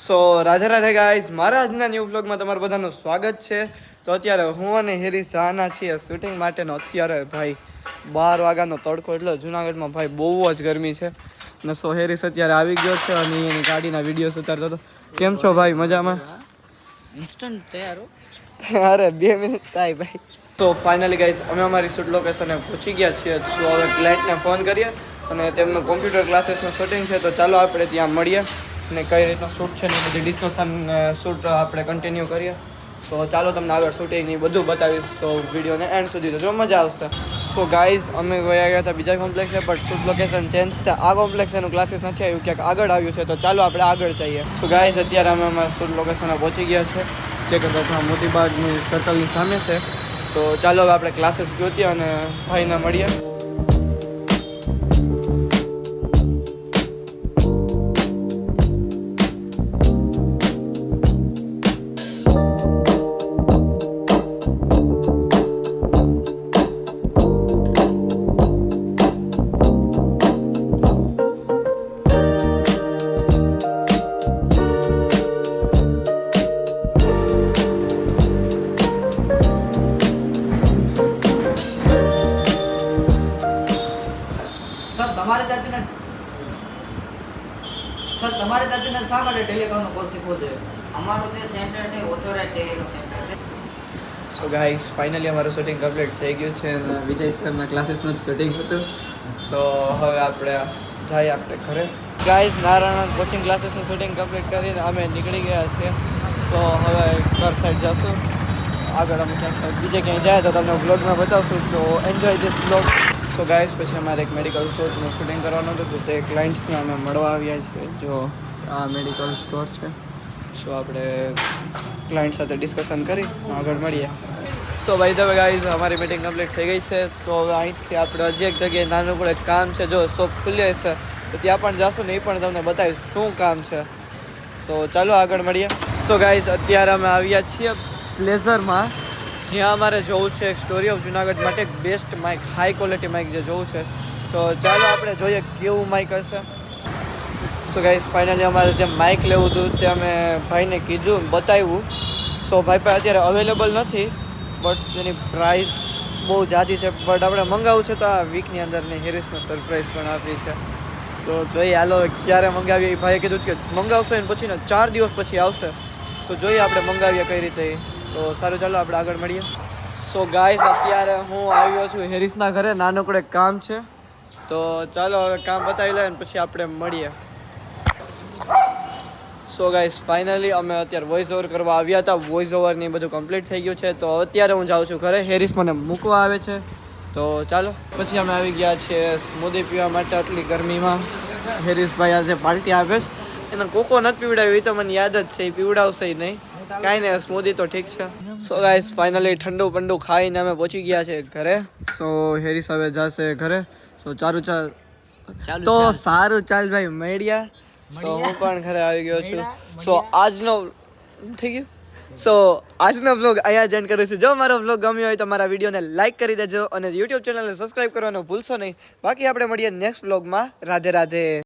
સો Radhe Radhe guys, મારા આજના new બ્લોગમાં તમારું બધાનું સ્વાગત છે. તો અત્યારે હું અને હેરીસ જવાના છીએ શૂટિંગ માટેનો. અત્યારે ભાઈ 12 વાગ્યાનો તડકો, એટલે જુનાગઢમાં ભાઈ બહુ જ ગરમી છે. ને સો હેરીસ અત્યારે આવી ગયો છે અને એની ગાડીના વિડીયોઝ ઉતારતો હતો. કેમ છો ભાઈ? મજામાં? ઇન્સ્ટન્ટ તૈયાર હો. અરે 2 મિનિટ થાય ભાઈ. તો ફાઇનલી ગાઈઝ, અમે અમારી શૂટ લોકેશને પહોંચી ગયા છીએ. તો હવે ક્લાયન્ટને ફોન કરીએ અને તેમનું કોમ્પ્યુટર ક્લાસીસનું શૂટિંગ છે. તો ચાલો આપણે ત્યાં મળીએ ને કઈ રીતનું શૂટ છે ને બધી ડિસ્કશન શૂટ આપણે કન્ટિન્યુ કરીએ. તો ચાલો તમને આગળ શૂટિંગની બધું બતાવીશ. તો વિડીયોને એન્ડ સુધી તો જો મજા આવશે. સો ગાઈઝ, અમે ગયા હતા બીજા કોમ્પ્લેક્સે, પણ શૂટ લોકેશન ચેન્જ છે. આ કોમ્પ્લેક્સ એનું ક્લાસીસ નથી આવ્યું, ક્યાંક આગળ આવ્યું છે. તો ચાલો આપણે આગળ જઈએ. સો ગાઈઝ, અત્યારે અમે અમારા શૂટ લોકેશને પહોંચી ગયા છે, જે કે આપણા મોતીબાગની સર્કલની સામે છે. તો ચાલો હવે આપણે ક્લાસીસ ગોતીએ અને ભાઈને મળીએ. તમારે ત્યાંથી શા માટે ટેલિકોમનો કોર્સ શીખવો જોઈએ? અમારું જે સેન્ટર છે ઓથોરાઇઝ ટેલિનું સેન્ટર છે. સો ગાઈસ, ફાઇનલી અમારું શૂટિંગ કમ્પ્લીટ થઈ ગયું છે અને વિજય સરના ક્લાસીસનું જ શૂટિંગ હતું. સો હવે આપણે આપણે ઘરે. ગાઈસ, નારાયણ કોચિંગ ક્લાસીસનું શૂટિંગ કમ્પ્લીટ કરીને અમે નીકળી ગયા છીએ. તો હવે ઘર સાઈડ જશું. આગળ અમે ક્યાંક બીજે ક્યાંય જાય તો તમને બ્લોગમાં બતાવશું. તો enjoy this blog. So guys, પછી અમારે એક મેડિકલ સ્ટોરનું શૂટિંગ કરવાનું હતું. તો તે ક્લાયન્ટ્સને અમે મળવા આવ્યા છીએ. જો આ મેડિકલ સ્ટોર છે. સો આપણે ક્લાયન્ટ સાથે ડિસ્કશન કરી આગળ મળીએ. So bye the way guys, અમારી મીટિંગ કમ્પ્લીટ થઈ ગઈ છે. તો હવે અહીંથી આપણે હજી એક જગ્યાએ નાનું પણ એક કામ છે. જો શોપ ખુલી છે તો ત્યાં પણ જશું ને એ પણ તમને બતાવીશ શું કામ છે. તો ચાલો આગળ મળીએ. સો ગાઈઝ, અત્યારે અમે આવ્યા છીએ પ્લેઝરમાં, જ્યાં અમારે જોવું છે એક સ્ટોરી ઓફ જુનાગઢ માટે એક best mic, high quality mic જે જોવું છે. તો ચાલો આપણે જોઈએ કેવું માઇક હશે. સો ગાઈઝ, ફાઇનલી અમારે જે માઇક લેવું હતું તે અમે ભાઈને કીધું, બતાવ્યું. સો ભાઈ પાસે અત્યારે અવેલેબલ નથી, બટ તેની પ્રાઇસ બહુ ઝાઝી છે. બટ આપણે મંગાવવું છે તો આ વીકની અંદર ને હેરીસને સરપ્રાઈઝ પણ આપી છે. તો જોઈએ હાલો ક્યારે મંગાવીએ. એ ભાઈએ કીધું કે મંગાવશો ને પછી ને 4 દિવસ પછી આવશે. તો જોઈએ આપણે મંગાવીએ કઈ રીતે. તો સારું, ચાલો આપણે આગળ મળીએ. સો ગાઈસ, અત્યારે હું આવ્યો છું હેરીસના ઘરે. નાનકડું એક કામ છે. તો ચાલો હવે કામ બતાવી લઈએ અને પછી આપણે મળીએ. સો ગાઈસ, ફાઇનલી અમે અત્યારે વોઇસ ઓવર કરવા આવ્યા હતા. વોઇસ ઓવરની બધું કમ્પ્લીટ થઈ ગયું છે. તો અત્યારે હું જાઉં છું ઘરે. હેરીસ મને મૂકવા આવે છે. તો ચાલો પછી અમે આવી ગયા છીએ સ્મૂધી પીવા માટે. આટલી ગરમીમાં હેરીસભાઈ આજે પાર્ટી આપે છે. એને કોકો નથી પીવડાવ્યું, એ તો મને યાદ જ છે. એ પીવડાવશે નહીં, કાંઈ નહીં, સ્મૂધી તો ઠીક છે. સો ગાઈસ, ફાઇનલી ઠંડુ પંડુ ખાઈને અમે પહોંચી ગયા છે ઘરે. સો હેરીસ હવે જશે ઘરે. સો સારું ચાલ ભાઈ, મળ્યા. સો હું પણ ઘરે આવી ગયો છું. સો આજનો થઈ ગયું. સો આજનો વ્લોગ અહીંયા જ એન્ડ કરું છું. જો મારો વ્લોગ ગમ્યો હોય તો મારા વિડીયોને લાઇક કરી દેજો અને યુટ્યુબ ચેનલને સબસ્ક્રાઈબ કરવાનું ભૂલશો નહીં. બાકી આપણે મળીએ નેક્સ્ટ વ્લોગમાં. રાધે રાધે.